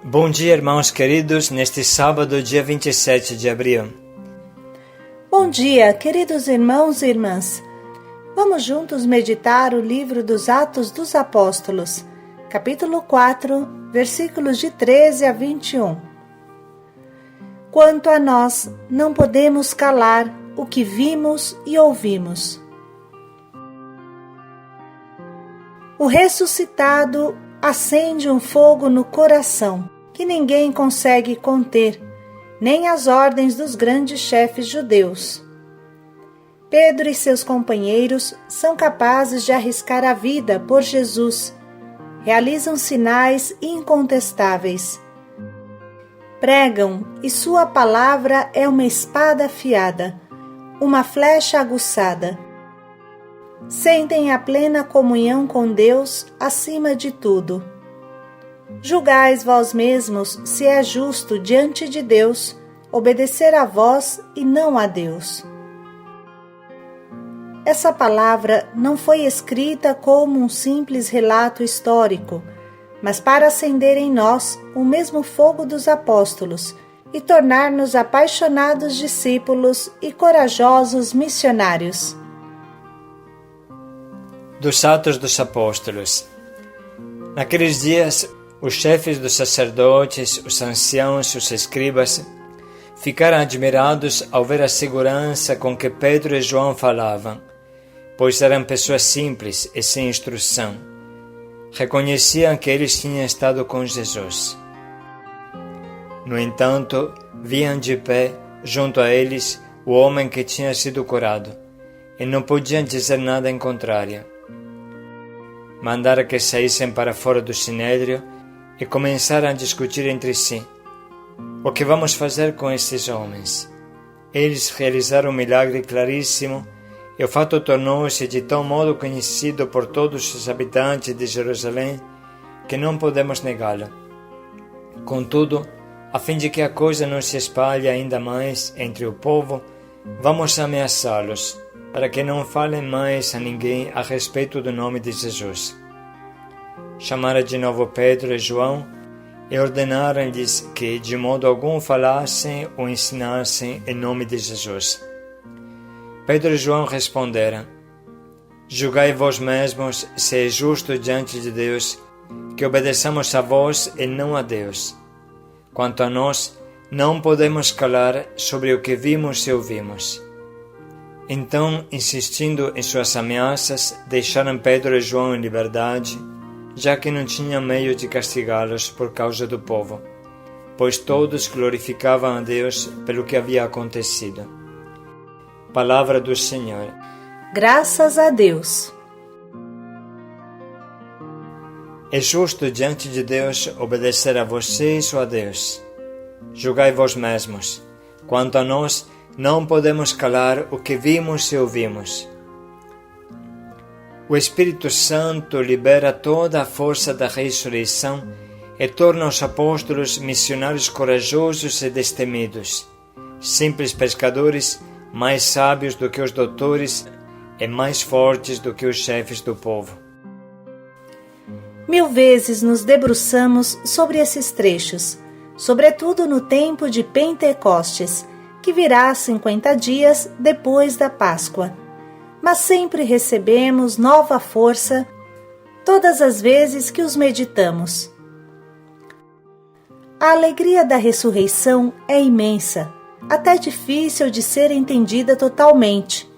Bom dia, irmãos queridos, neste sábado, dia 27 de abril. Bom dia, queridos irmãos e irmãs. Vamos juntos meditar o livro dos Atos dos Apóstolos, capítulo 4, versículos de 13 a 21. Quanto a nós, não podemos calar o que vimos e ouvimos. O ressuscitado acende um fogo no coração que ninguém consegue conter, nem as ordens dos grandes chefes judeus. Pedro e seus companheiros são capazes de arriscar a vida por Jesus, realizam sinais incontestáveis. Pregam e sua palavra é uma espada afiada, uma flecha aguçada. Sentem a plena comunhão com Deus acima de tudo. Julgais vós mesmos se é justo diante de Deus obedecer a vós e não a Deus. Essa palavra não foi escrita como um simples relato histórico, mas para acender em nós o mesmo fogo dos apóstolos e tornar-nos apaixonados discípulos e corajosos missionários. Dos Atos dos Apóstolos. Naqueles dias, os chefes dos sacerdotes, os anciãos e os escribas ficaram admirados ao ver a segurança com que Pedro e João falavam, pois eram pessoas simples e sem instrução. Reconheciam que eles tinham estado com Jesus. No entanto, viam de pé, junto a eles, o homem que tinha sido curado, e não podiam dizer nada em contrário. Mandaram que saíssem para fora do sinédrio e começaram a discutir entre si. O que vamos fazer com estes homens? Eles realizaram um milagre claríssimo e o fato tornou-se de tal modo conhecido por todos os habitantes de Jerusalém que não podemos negá-lo. Contudo, a fim de que a coisa não se espalhe ainda mais entre o povo, vamos ameaçá-los, para que não falem mais a ninguém a respeito do nome de Jesus. Chamaram de novo Pedro e João e ordenaram-lhes que de modo algum falassem ou ensinassem em nome de Jesus. Pedro e João responderam: Julgai vós mesmos se é justo diante de Deus que obedeçamos a vós e não a Deus. Quanto a nós, não podemos calar sobre o que vimos e ouvimos. Então, insistindo em suas ameaças, deixaram Pedro e João em liberdade, já que não tinham meio de castigá-los por causa do povo, pois todos glorificavam a Deus pelo que havia acontecido. Palavra do Senhor. Graças a Deus. É justo diante de Deus obedecer a vocês ou a Deus? Julgai vós mesmos. Quanto a nós, não podemos calar o que vimos e ouvimos. O Espírito Santo libera toda a força da ressurreição e torna os apóstolos missionários corajosos e destemidos, simples pescadores, mais sábios do que os doutores e mais fortes do que os chefes do povo. 1000 vezes nos debruçamos sobre esses trechos, sobretudo no tempo de Pentecostes, que virá 50 dias depois da Páscoa. Mas sempre recebemos nova força todas as vezes que os meditamos. A alegria da ressurreição é imensa, até difícil de ser entendida totalmente,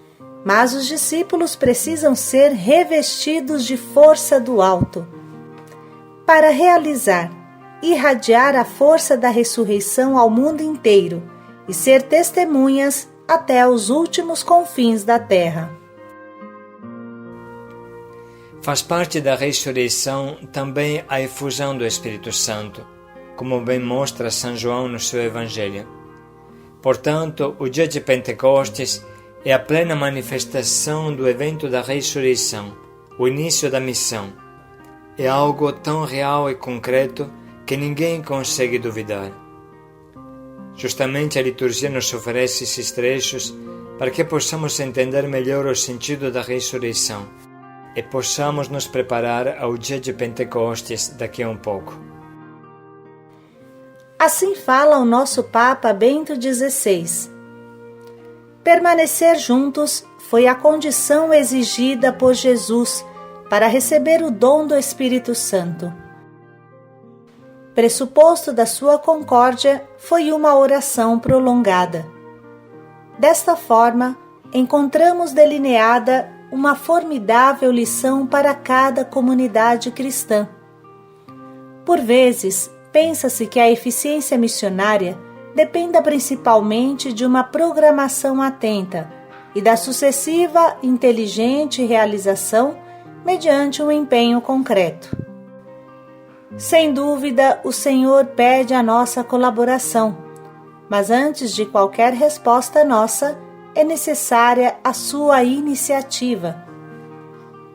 mas os discípulos precisam ser revestidos de força do alto. Para realizar, irradiar a força da ressurreição ao mundo inteiro e ser testemunhas até os últimos confins da terra. Faz parte da ressurreição também a efusão do Espírito Santo, como bem mostra São João no seu Evangelho. Portanto, o dia de Pentecostes é a plena manifestação do evento da ressurreição, o início da missão. É algo tão real e concreto que ninguém consegue duvidar. Justamente a liturgia nos oferece esses trechos para que possamos entender melhor o sentido da ressurreição e possamos nos preparar ao dia de Pentecostes daqui a um pouco. Assim fala o nosso Papa Bento XVI. Permanecer juntos foi a condição exigida por Jesus para receber o dom do Espírito Santo. Pressuposto da sua concórdia foi uma oração prolongada. Desta forma, encontramos delineada uma formidável lição para cada comunidade cristã. Por vezes, pensa-se que a eficiência missionária dependa principalmente de uma programação atenta e da sucessiva inteligente realização mediante um empenho concreto. Sem dúvida, o Senhor pede a nossa colaboração, mas antes de qualquer resposta nossa, é necessária a sua iniciativa.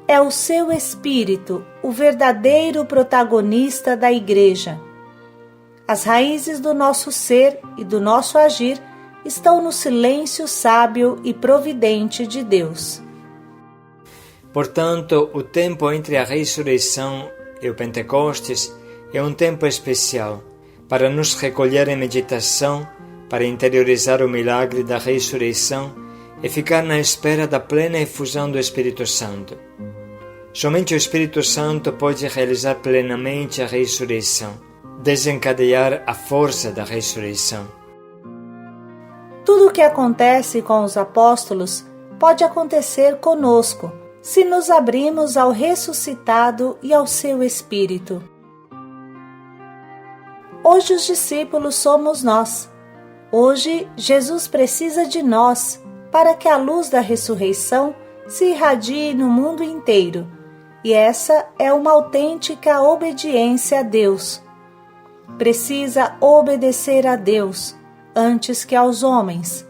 É o seu Espírito o verdadeiro protagonista da Igreja. As raízes do nosso ser e do nosso agir estão no silêncio sábio e providente de Deus. Portanto, o tempo entre a ressurreição e o Pentecostes é um tempo especial para nos recolher em meditação, para interiorizar o milagre da ressurreição e ficar na espera da plena efusão do Espírito Santo. Somente o Espírito Santo pode realizar plenamente a ressurreição, desencadear a força da ressurreição. Tudo o que acontece com os apóstolos pode acontecer conosco, se nos abrimos ao ressuscitado e ao seu Espírito. Hoje os discípulos somos nós. Hoje Jesus precisa de nós para que a luz da ressurreição se irradie no mundo inteiro. E essa é uma autêntica obediência a Deus. Precisa obedecer a Deus antes que aos homens.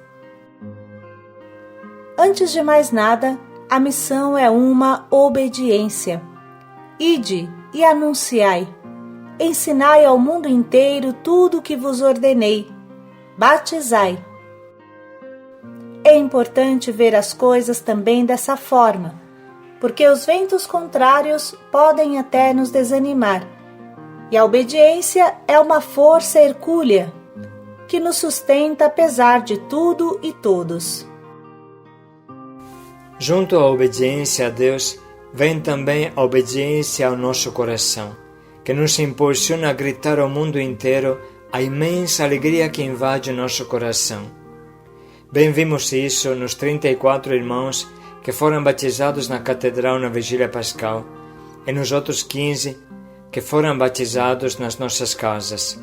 Antes de mais nada, a missão é uma obediência. Ide e anunciai. Ensinai ao mundo inteiro tudo o que vos ordenei. Batizai. É importante ver as coisas também dessa forma, porque os ventos contrários podem até nos desanimar. E a obediência é uma força hercúlea que nos sustenta apesar de tudo e todos. Junto à obediência a Deus, vem também a obediência ao nosso coração, que nos impulsiona a gritar ao mundo inteiro a imensa alegria que invade o nosso coração. Bem vimos isso nos 34 irmãos que foram batizados na catedral na vigília pascal e nos outros 15 que foram batizados nas nossas casas.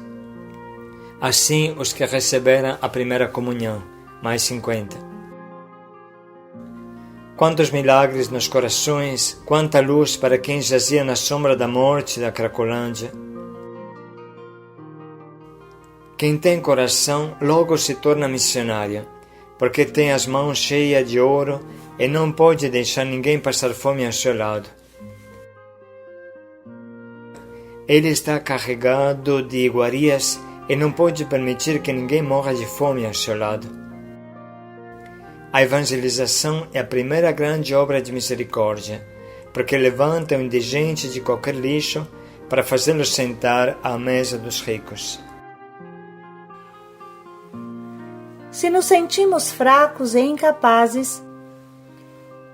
Assim, os que receberam a primeira comunhão, mais 50. Quantos milagres nos corações, quanta luz para quem jazia na sombra da morte da Cracolândia. Quem tem coração logo se torna missionário, porque tem as mãos cheias de ouro e não pode deixar ninguém passar fome ao seu lado. Ele está carregado de iguarias e não pode permitir que ninguém morra de fome ao seu lado. A evangelização é a primeira grande obra de misericórdia, porque levanta o indigente de qualquer lixo para fazê-lo sentar à mesa dos ricos. Se nos sentimos fracos e incapazes,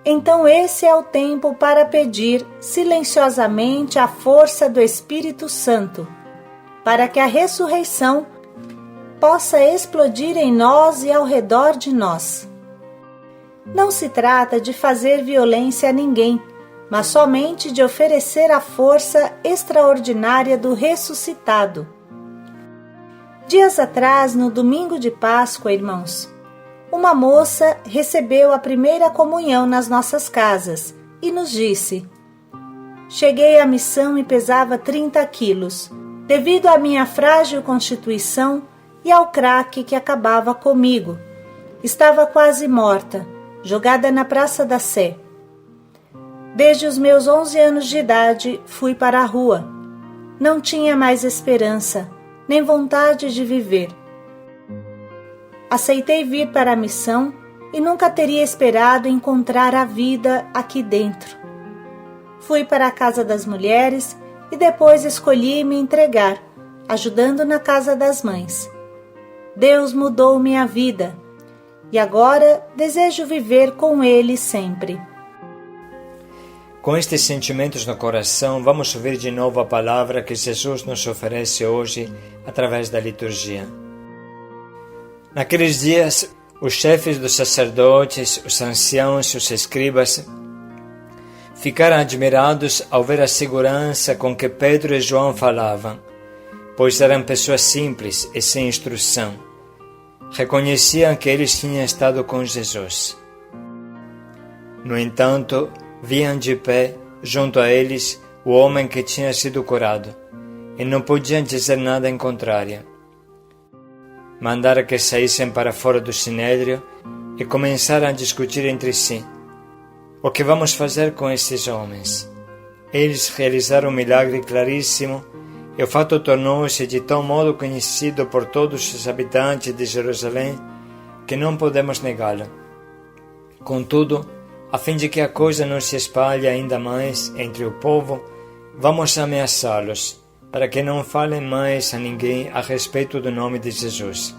então esse é o tempo para pedir silenciosamente a força do Espírito Santo, para que a ressurreição possa explodir em nós e ao redor de nós. Não se trata de fazer violência a ninguém, mas somente de oferecer a força extraordinária do ressuscitado. Dias atrás, no domingo de Páscoa, irmãos, uma moça recebeu a primeira comunhão nas nossas casas e nos disse: cheguei à missão e pesava 30 quilos, devido à minha frágil constituição e ao craque que acabava comigo. Estava quase morta, jogada na Praça da Sé. Desde os meus 11 anos de idade, fui para a rua. Não tinha mais esperança, nem vontade de viver. Aceitei vir para a missão e nunca teria esperado encontrar a vida aqui dentro. Fui para a Casa das Mulheres e depois escolhi me entregar, ajudando na Casa das Mães. Deus mudou minha vida e agora desejo viver com Ele sempre. Com estes sentimentos no coração, vamos ouvir de novo a palavra que Jesus nos oferece hoje através da liturgia. Naqueles dias, os chefes dos sacerdotes, os anciãos e os escribas ficaram admirados ao ver a segurança com que Pedro e João falavam, pois eram pessoas simples e sem instrução. Reconheciam que eles tinham estado com Jesus. No entanto, viam de pé, junto a eles, o homem que tinha sido curado, e não podiam dizer nada em contrário. Mandaram que saíssem para fora do sinédrio e começaram a discutir entre si. O que vamos fazer com esses homens? Eles realizaram um milagre claríssimo e o fato tornou-se de tal modo conhecido por todos os habitantes de Jerusalém que não podemos negá-lo. Contudo, a fim de que a coisa não se espalhe ainda mais entre o povo, vamos ameaçá-los, para que não falem mais a ninguém a respeito do nome de Jesus.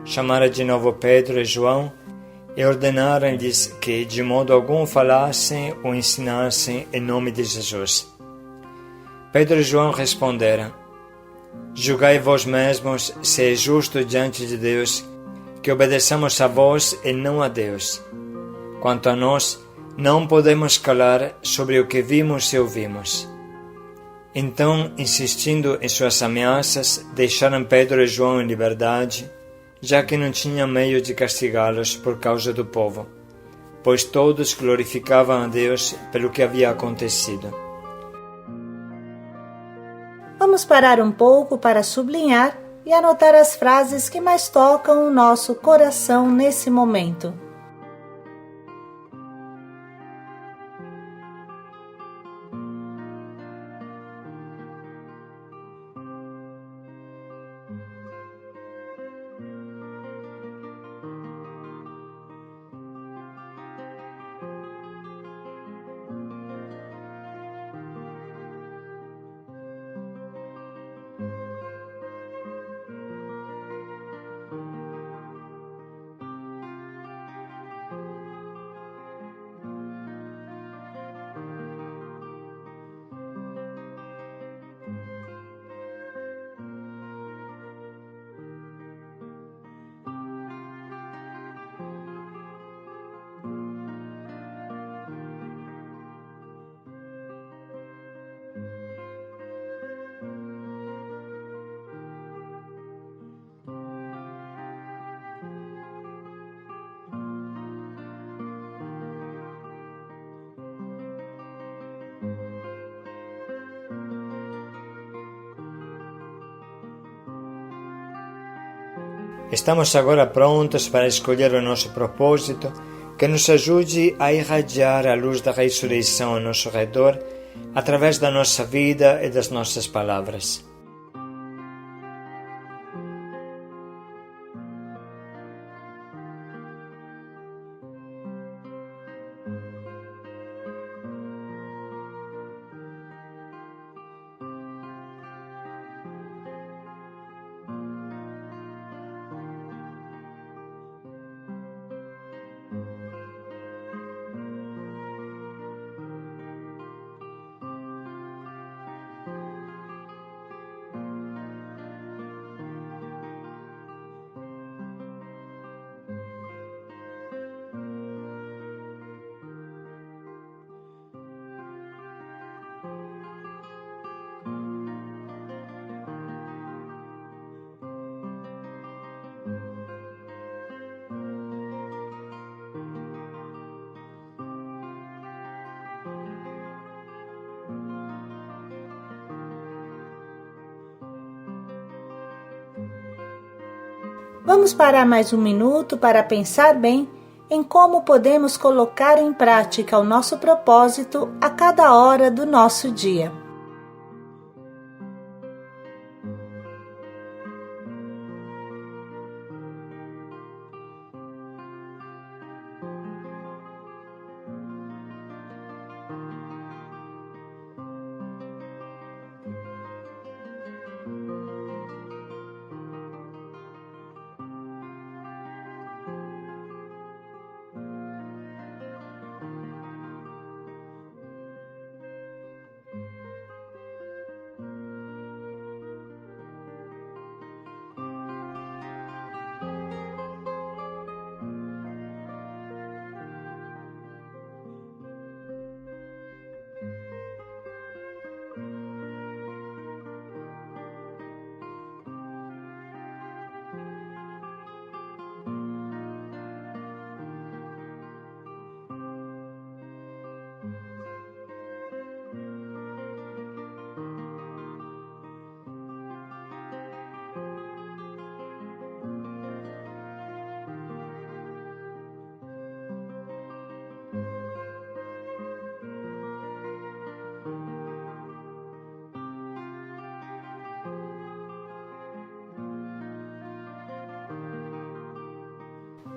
Chamaram de novo Pedro e João e ordenaram-lhes que de modo algum falassem ou ensinassem em nome de Jesus. Pedro e João responderam: Julgai vós mesmos se é justo diante de Deus que obedeçamos a vós e não a Deus. Quanto a nós, não podemos calar sobre o que vimos e ouvimos. Então, insistindo em suas ameaças, deixaram Pedro e João em liberdade, já que não tinham meio de castigá-los por causa do povo, pois todos glorificavam a Deus pelo que havia acontecido. Vamos parar um pouco para sublinhar e anotar as frases que mais tocam o nosso coração nesse momento. Estamos agora prontos para escolher o nosso propósito, que nos ajude a irradiar a luz da ressurreição ao nosso redor, através da nossa vida e das nossas palavras. Vamos parar mais um minuto para pensar bem em como podemos colocar em prática o nosso propósito a cada hora do nosso dia.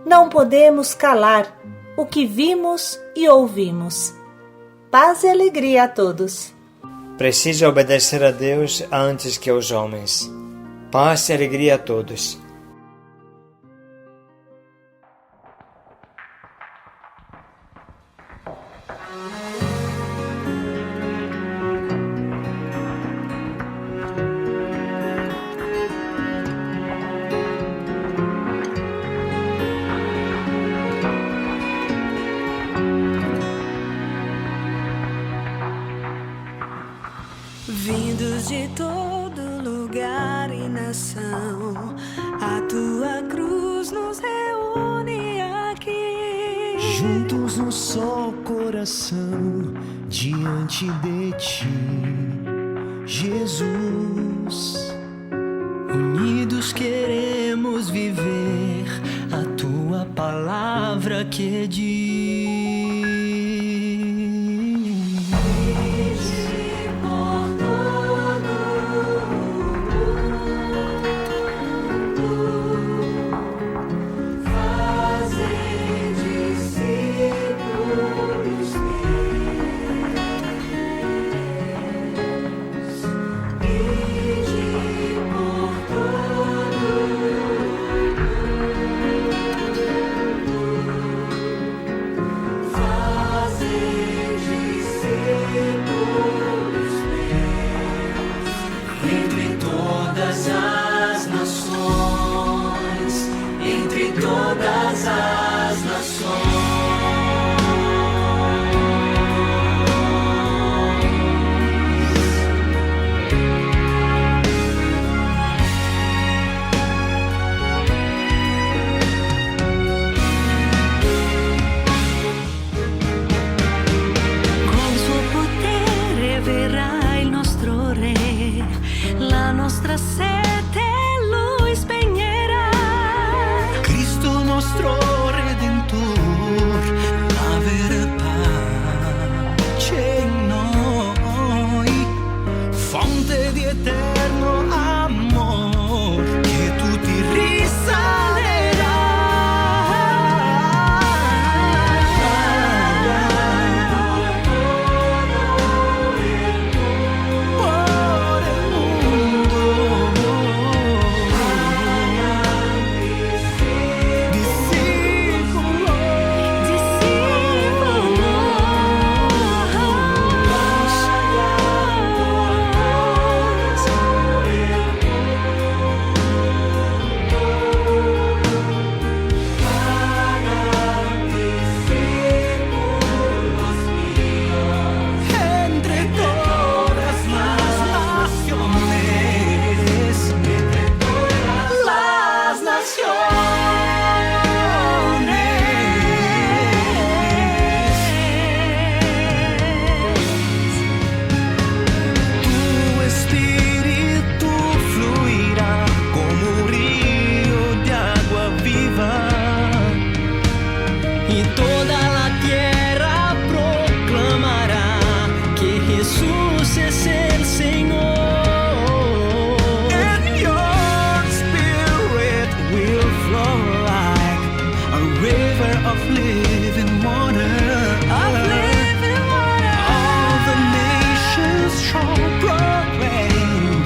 Não podemos calar o que vimos e ouvimos. Paz e alegria a todos. Preciso obedecer a Deus antes que aos homens. Paz e alegria a todos. Vindos de todo lugar e nação, a tua cruz nos reúne aqui. Juntos no só coração, diante de ti, Jesus. Unidos queremos viver a tua palavra que diz. Nostra sete lui spegnerà. Cristo nostro Redentor, la vera pace in noi, fonte di eterno amor, che tu ti risalerai.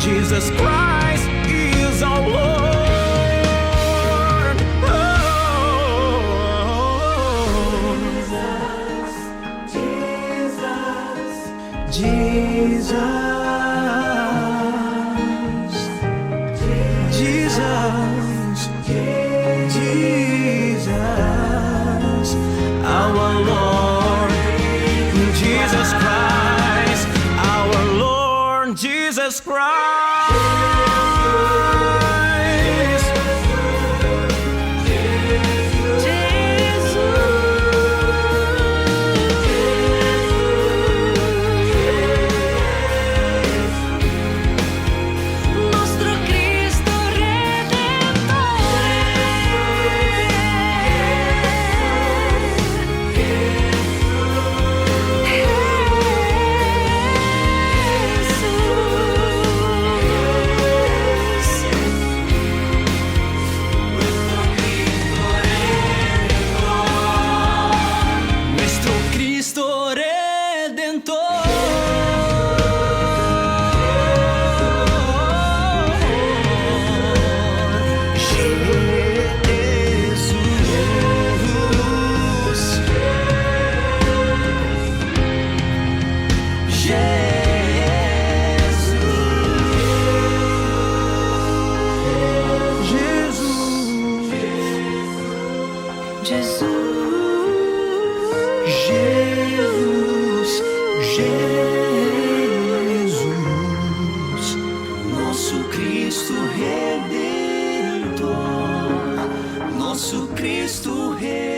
Jesus Christ is our Lord. Oh, Jesus, Jesus, Jesus, Jesus, our Lord, Jesus Christ, our Lord, Jesus Christ. Cristo Redentor, nosso Cristo Redentor.